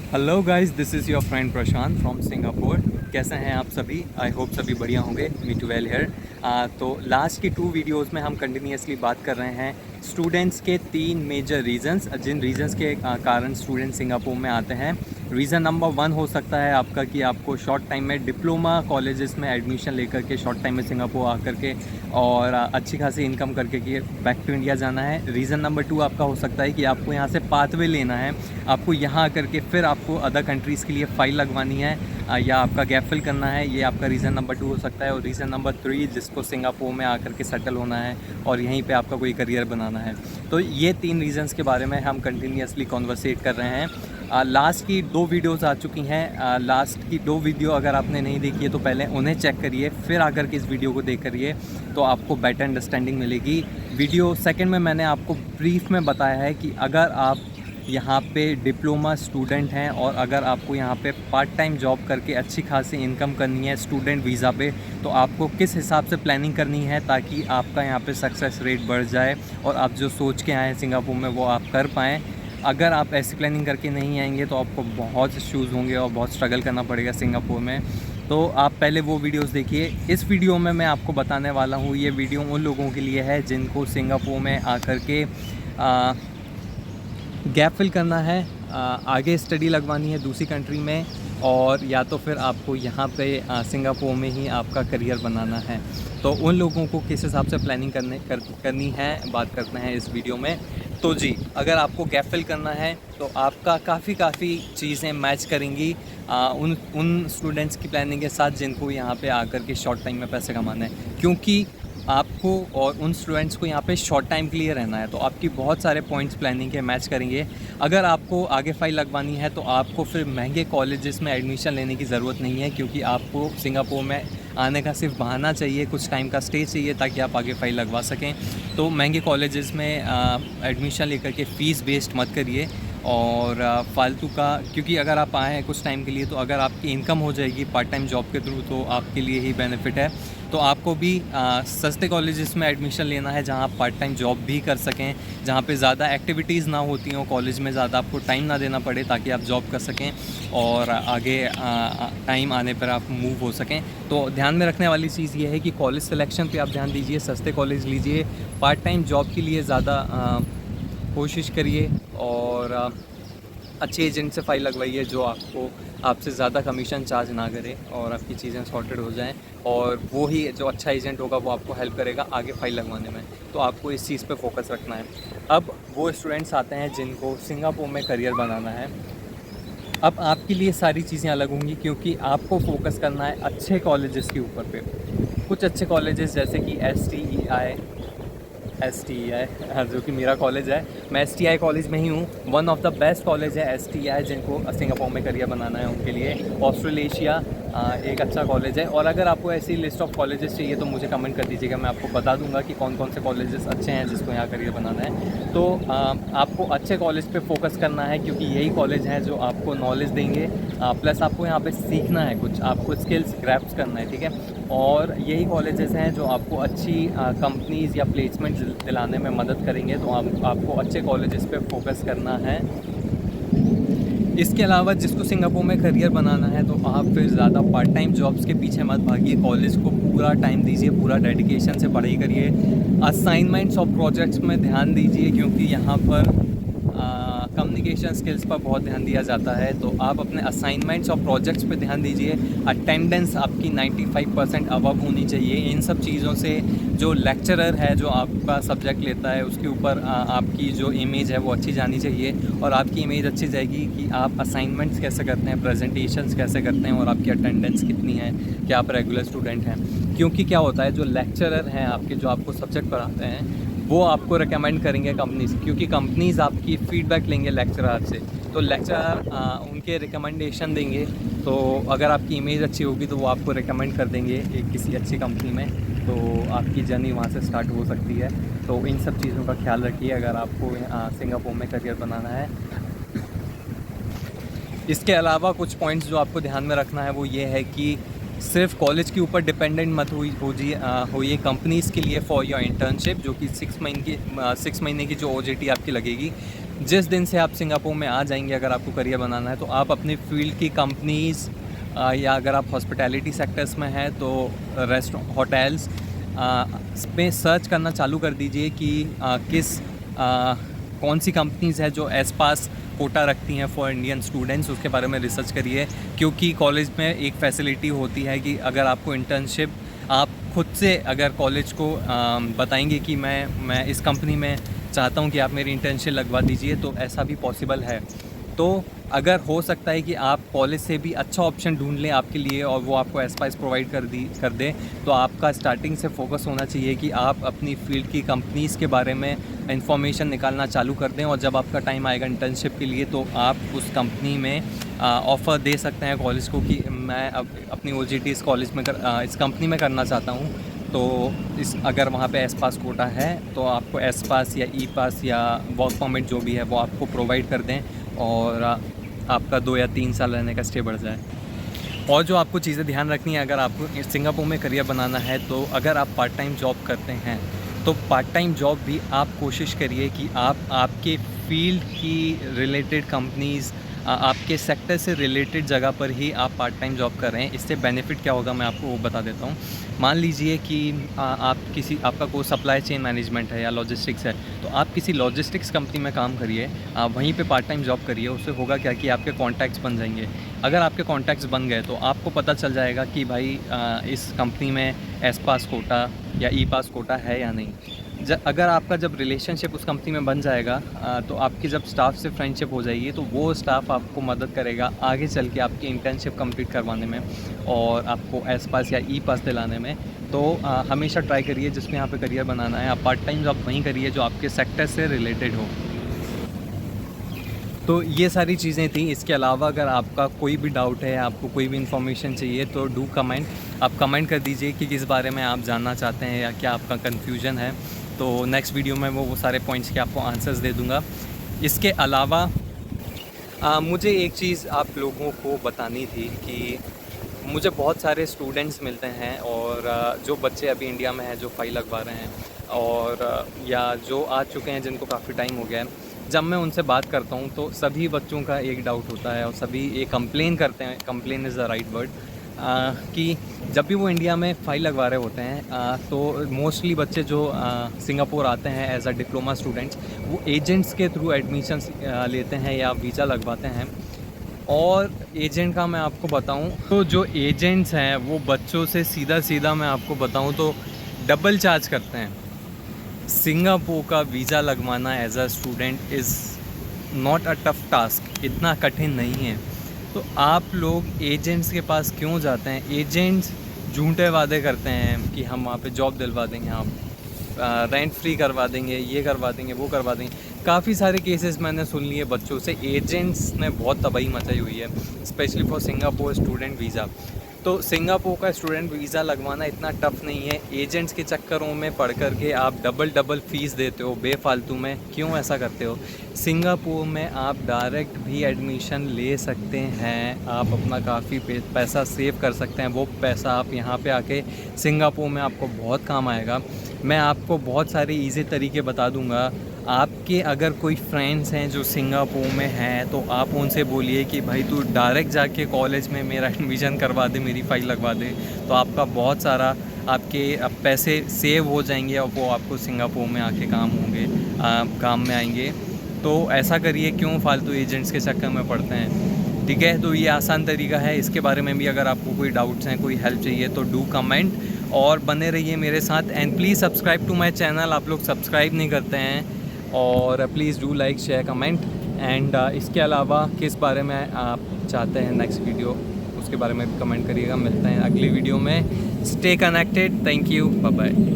Hello guys, this is your friend Prashant from Singapore. कैसे हैं आप सभी? आई होप सभी बढ़िया होंगे। Me too well here. तो लास्ट की 2 वीडियोस में हम कंटिन्यूसली बात कर रहे हैं स्टूडेंट्स के 3 मेजर रीजंस, जिन रीजंस के कारण स्टूडेंट सिंगापुर में आते हैं। रीज़न नंबर 1 हो सकता है आपका कि आपको शॉर्ट टाइम में डिप्लोमा कॉलेजेस में एडमिशन लेकर के शॉर्ट टाइम में सिंगापुर आकर के और अच्छी खासी इनकम करके कि बैक टू इंडिया जाना है। रीज़न नंबर 2 आपका हो सकता है कि आपको यहाँ से पाथवे लेना है, आपको यहाँ आकर के फिर आपको अदर कंट्रीज़ के लिए फ़ाइल लगवानी है या आपका गैप फिल करना है। ये आपका रीज़न नंबर 2 हो सकता है। और रीज़न नंबर 3 जिसको सिंगापुर में आकर के सेटल होना है और यहीं पे आपका कोई करियर बनाना है। तो ये 3 रीज़न्स के बारे में हम कंटिन्यूसली कॉन्वर्सेट कर रहे हैं। लास्ट की 2 वीडियोस आ चुकी हैं। लास्ट की 2 वीडियो अगर आपने नहीं देखी है तो पहले उन्हें चेक करिए, फिर आकर के इस वीडियो को देख करिए तो आपको बेटर अंडरस्टैंडिंग मिलेगी। वीडियो सेकंड में मैंने आपको ब्रीफ में बताया है कि अगर आप यहाँ पे डिप्लोमा स्टूडेंट हैं और अगर आपको यहाँ पे पार्ट टाइम जॉब करके अच्छी खासी इनकम करनी है स्टूडेंट वीज़ा पे, तो आपको किस हिसाब से प्लानिंग करनी है ताकि आपका यहाँ पे सक्सेस रेट बढ़ जाए और आप जो सोच के आए हैं सिंगापुर में वो आप कर पाएँ। अगर आप ऐसी प्लानिंग करके नहीं आएंगे तो आपको बहुत इश्यूज़ होंगे और बहुत स्ट्रगल करना पड़ेगा सिंगापुर में। तो आप पहले वो वीडियोस देखिए। इस वीडियो में मैं आपको बताने वाला हूँ, ये वीडियो उन लोगों के लिए है जिनको सिंगापुर में आकर के गैप फिल करना है, आगे स्टडी लगवानी है दूसरी कंट्री में, और या तो फिर आपको यहाँ पे सिंगापुर में ही आपका करियर बनाना है। तो उन लोगों को किस हिसाब से प्लानिंग करनी है बात करते हैं इस वीडियो में। तो जी, अगर आपको गैप फिल करना है तो आपका काफ़ी चीज़ें मैच करेंगी उन स्टूडेंट्स की प्लानिंग के साथ जिनको यहाँ पे आकर के शॉर्ट टाइम में पैसे कमाना है, क्योंकि आपको और उन स्टूडेंट्स को यहाँ पे शॉर्ट टाइम के लिए रहना है। तो आपकी बहुत सारे पॉइंट्स प्लानिंग के मैच करेंगे। अगर आपको आगे फ़ाइल लगवानी है तो आपको फिर महंगे कॉलेजेस में एडमिशन लेने की ज़रूरत नहीं है, क्योंकि आपको सिंगापुर में आने का सिर्फ बहाना चाहिए, कुछ टाइम का स्टे चाहिए ताकि आप आगे फ़ाइल लगवा सकें। तो महंगे कॉलेजेस में एडमिशन लेकर के फ़ीस वेस्ट मत करिए और फालतू का, क्योंकि अगर आप आए हैं कुछ टाइम के लिए तो अगर आपकी इनकम हो जाएगी पार्ट टाइम जॉब के थ्रू तो आपके लिए ही बेनिफिट है। तो आपको भी सस्ते कॉलेजेस में एडमिशन लेना है जहाँ आप पार्ट टाइम जॉब भी कर सकें, जहाँ पे ज़्यादा एक्टिविटीज़ ना होती हों कॉलेज में, ज़्यादा आपको टाइम ना देना पड़े ताकि आप जॉब कर सकें और आगे टाइम आने पर आप मूव हो सकें। तो ध्यान में रखने वाली चीज़ ये है कि कॉलेज सिलेक्शन पे आप ध्यान दीजिए, सस्ते कॉलेज लीजिए, पार्ट टाइम जॉब के लिए ज़्यादा कोशिश करिए और अच्छे एजेंट से फ़ाइल लगवाइए जो आपसे ज़्यादा कमीशन चार्ज ना करे और आपकी चीज़ें सॉर्टेड हो जाएं, और वो ही जो अच्छा एजेंट होगा वो आपको हेल्प करेगा आगे फ़ाइल लगवाने में। तो आपको इस चीज़ पे फोकस रखना है। अब वो स्टूडेंट्स आते हैं जिनको सिंगापुर में करियर बनाना है। अब आपके लिए सारी चीज़ें अलग होंगी क्योंकि आपको फोकस करना है अच्छे कॉलेजेस के ऊपर पे। कुछ अच्छे कॉलेजेस जैसे कि STEI जो कि मेरा कॉलेज है, मैं STI कॉलेज में ही हूँ। One of the best college है STI, जिनको सिंगापुर में करियर बनाना है उनके लिए। ऑस्ट्रेलेशिया एक अच्छा कॉलेज है। और अगर आपको ऐसी लिस्ट ऑफ कॉलेजेस चाहिए तो मुझे कमेंट कर दीजिएगा, मैं आपको बता दूंगा कि कौन कौन से कॉलेजेस अच्छे हैं जिसको यहाँ करियर बनाना है। तो आपको अच्छे कॉलेज पे फोकस करना है क्योंकि यही कॉलेज हैं जो आपको नॉलेज देंगे, प्लस आपको यहाँ पे सीखना है, कुछ आपको स्किल्स ग्रैप्स करना है, ठीक है। और यही कॉलेजेस हैं जो आपको अच्छी कंपनीज़ या प्लेसमेंट दिलाने में मदद करेंगे। तो आपको अच्छे कॉलेजेस पे फोकस करना है। इसके अलावा जिसको सिंगापुर में करियर बनाना है तो आप फिर ज़्यादा पार्ट टाइम जॉब्स के पीछे मत भागिए, कॉलेज को पूरा टाइम दीजिए, पूरा डेडिकेशन से पढ़ाई करिए, असाइनमेंट्स और प्रोजेक्ट्स में ध्यान दीजिए क्योंकि यहाँ पर कम्युनिकेशन स्किल्स पर बहुत ध्यान दिया जाता है। तो आप अपने असाइनमेंट्स और प्रोजेक्ट्स पे ध्यान दीजिए। अटेंडेंस आपकी 95% अबव होनी चाहिए। इन सब चीज़ों से जो लेक्चरर है जो आपका सब्जेक्ट लेता है उसके ऊपर आपकी जो इमेज है वो अच्छी जानी चाहिए, और आपकी इमेज अच्छी जाएगी कि आप असाइनमेंट्स कैसे करते हैं, प्रेजेंटेशंस कैसे करते हैं और आपकी अटेंडेंस कितनी है, क्या आप रेगुलर स्टूडेंट हैं। क्योंकि क्या होता है, जो लेक्चरर हैं आपके जो आपको सब्जेक्ट पढ़ाते हैं वो आपको रिकमेंड करेंगे कंपनीज़, क्योंकि कंपनीज़ आपकी फ़ीडबैक लेंगे लेक्चरर से। तो लेक्चरर उनके रिकमेंडेशन देंगे, तो अगर आपकी इमेज अच्छी होगी तो वो आपको रिकमेंड कर देंगे किसी अच्छी कंपनी में, तो आपकी जर्नी वहाँ से स्टार्ट हो सकती है। तो इन सब चीज़ों का ख्याल रखिए अगर आपको सिंगापुर में करियर बनाना है। इसके अलावा कुछ पॉइंट्स जो आपको ध्यान में रखना है वो ये है कि सिर्फ कॉलेज के ऊपर डिपेंडेंट मत होइए कंपनीज़ के लिए फॉर योर इंटर्नशिप, जो कि 6 महीने की जो OJT आपकी लगेगी जिस दिन से आप सिंगापुर में आ जाएंगे, अगर आपको करियर बनाना है, तो आप अपनी फील्ड की कंपनीज़ या अगर आप हॉस्पिटैलिटी सेक्टर्स में हैं तो रेस्टोरेंट, होटल्स में सर्च करना चालू कर दीजिए कि कौन सी कंपनीज़ है जो एस पास कोटा रखती हैं फॉर इंडियन स्टूडेंट्स, उसके बारे में रिसर्च करिए। क्योंकि कॉलेज में एक फैसिलिटी होती है कि अगर आपको इंटर्नशिप, आप खुद से अगर कॉलेज को बताएंगे कि मैं इस कंपनी में चाहता हूं कि आप मेरी इंटर्नशिप लगवा दीजिए, तो ऐसा भी पॉसिबल है। तो अगर हो सकता है कि आप कॉलेज से भी अच्छा ऑप्शन ढूंढ लें आपके लिए और वो आपको एस्पाइस प्रोवाइड कर दें, तो आपका स्टार्टिंग से फोकस होना चाहिए कि आप अपनी फील्ड की कंपनीज़ के बारे में इंफॉर्मेशन निकालना चालू कर दें। और जब आपका टाइम आएगा इंटर्नशिप के लिए, तो आप उस कंपनी में ऑफ़र दे सकते हैं कॉलेज को कि मैं अपनी OJT इस कॉलेज में इस कंपनी में करना चाहता हूँ। तो अगर वहाँ पे एस पास कोटा है तो आपको एस पास या ई पास या वर्क परमिट जो भी है वो आपको प्रोवाइड कर दें और आपका 2 या 3 साल रहने का स्टे बढ़ जाए। और जो आपको चीज़ें ध्यान रखनी है, अगर आपको सिंगापुर में करियर बनाना है, तो अगर आप पार्ट टाइम जॉब करते हैं तो पार्ट टाइम जॉब भी आप कोशिश करिए कि आप आपके फील्ड की रिलेटेड कंपनीज़, आपके सेक्टर से रिलेटेड जगह पर ही आप पार्ट टाइम जॉब कर रहे हैं। इससे बेनिफिट क्या होगा मैं आपको वो बता देता हूँ। मान लीजिए कि आपका कोई सप्लाई चेन मैनेजमेंट है या लॉजिस्टिक्स है, तो आप किसी लॉजिस्टिक्स कंपनी में काम करिए, आप वहीं पे पार्ट टाइम जॉब करिए। उससे होगा क्या कि आपके कॉन्टैक्ट्स बन जाएंगे। अगर आपके कॉन्टैक्ट्स बन गए तो आपको पता चल जाएगा कि भाई इस कंपनी में एस पास कोटा या ई पास कोटा है या नहीं। अगर आपका जब रिलेशनशिप उस कंपनी में बन जाएगा, तो आपकी जब स्टाफ से फ्रेंडशिप हो जाएगी, तो वो स्टाफ आपको मदद करेगा आगे चल के आपकी इंटर्नशिप कंप्लीट करवाने में और आपको एस पास या ई पास दिलाने में। तो हमेशा ट्राई करिए जिसमें यहाँ पे करियर बनाना है, आप पार्ट टाइम जॉब वहीं करिए जो आपके सेक्टर से रिलेटेड हो। तो ये सारी चीज़ें थी। इसके अलावा अगर आपका कोई भी डाउट है, आपको कोई भी इन्फॉर्मेशन चाहिए, तो डू कमेंट, आप कमेंट कर दीजिए कि किस बारे में आप जानना चाहते हैं या क्या आपका कन्फ्यूजन है। तो नेक्स्ट वीडियो में वो सारे पॉइंट्स के आपको आंसर्स दे दूँगा। इसके अलावा मुझे एक चीज़ आप लोगों को बतानी थी कि मुझे बहुत सारे स्टूडेंट्स मिलते हैं और जो बच्चे अभी इंडिया में हैं जो फाइल लगवा रहे हैं और या जो आ चुके हैं जिनको काफ़ी टाइम हो गया है, जब मैं उनसे बात करता हूँ तो सभी बच्चों का एक डाउट होता है और सभी ये कंप्लेन करते हैं, complain is the right word, कि जब भी वो इंडिया में फ़ाइल लगवा रहे होते हैं तो मोस्टली बच्चे जो सिंगापुर आते हैं एज अ डिप्लोमा स्टूडेंट्स, वो एजेंट्स के थ्रू एडमिशन्स लेते हैं या वीज़ा लगवाते हैं। और एजेंट का मैं आपको बताऊं तो जो एजेंट्स हैं वो बच्चों से सीधा मैं आपको बताऊं तो डबल चार्ज करते हैं। सिंगापुर का वीज़ा लगवाना as a student is not a tough task, इतना कठिन नहीं है। तो आप लोग एजेंट्स के पास क्यों जाते हैं? एजेंट्स झूठे वादे करते हैं कि हम वहाँ पे जॉब दिलवा देंगे, हम रेंट फ्री करवा देंगे, ये करवा देंगे, वो करवा देंगे। काफ़ी सारे केसेस मैंने सुन लिए बच्चों से। एजेंट्स ने बहुत तबाही मचाई हुई है, specially for Singapore student visa. तो सिंगापुर का स्टूडेंट वीज़ा लगवाना इतना टफ नहीं है। एजेंट्स के चक्करों में पढ़ कर के आप डबल फ़ीस देते हो बेफालतू में, क्यों ऐसा करते हो? सिंगापुर में आप डायरेक्ट भी एडमिशन ले सकते हैं, आप अपना काफ़ी पैसा सेव कर सकते हैं। वो पैसा आप यहाँ पे आके सिंगापुर में आपको बहुत काम आएगा। मैं आपको बहुत सारे ईज़ी तरीके बता दूँगा। आपके अगर कोई फ्रेंड्स हैं जो सिंगापुर में हैं तो आप उनसे बोलिए कि भाई तू डायरेक्ट जाके कॉलेज में मेरा एडमिशन करवा दे, मेरी फ़ाइल लगवा दे, तो आपका बहुत सारा आपके पैसे सेव हो जाएंगे और वो आपको सिंगापुर में आके काम में आएंगे। तो ऐसा करिए, क्यों फालतू एजेंट्स के चक्कर में पड़ते हैं, ठीक है? तो ये आसान तरीका है। इसके बारे में भी अगर आपको कोई डाउट्स हैं, कोई हेल्प चाहिए, तो डू कमेंट और बने रहिए मेरे साथ। And please subscribe to my channel. आप लोग सब्सक्राइब नहीं करते हैं, और please do like, share, comment. And इसके अलावा किस बारे में आप चाहते हैं नेक्स्ट वीडियो, उसके बारे में भी कमेंट करिएगा। मिलते हैं अगली वीडियो में। Stay connected. Thank you, bye bye.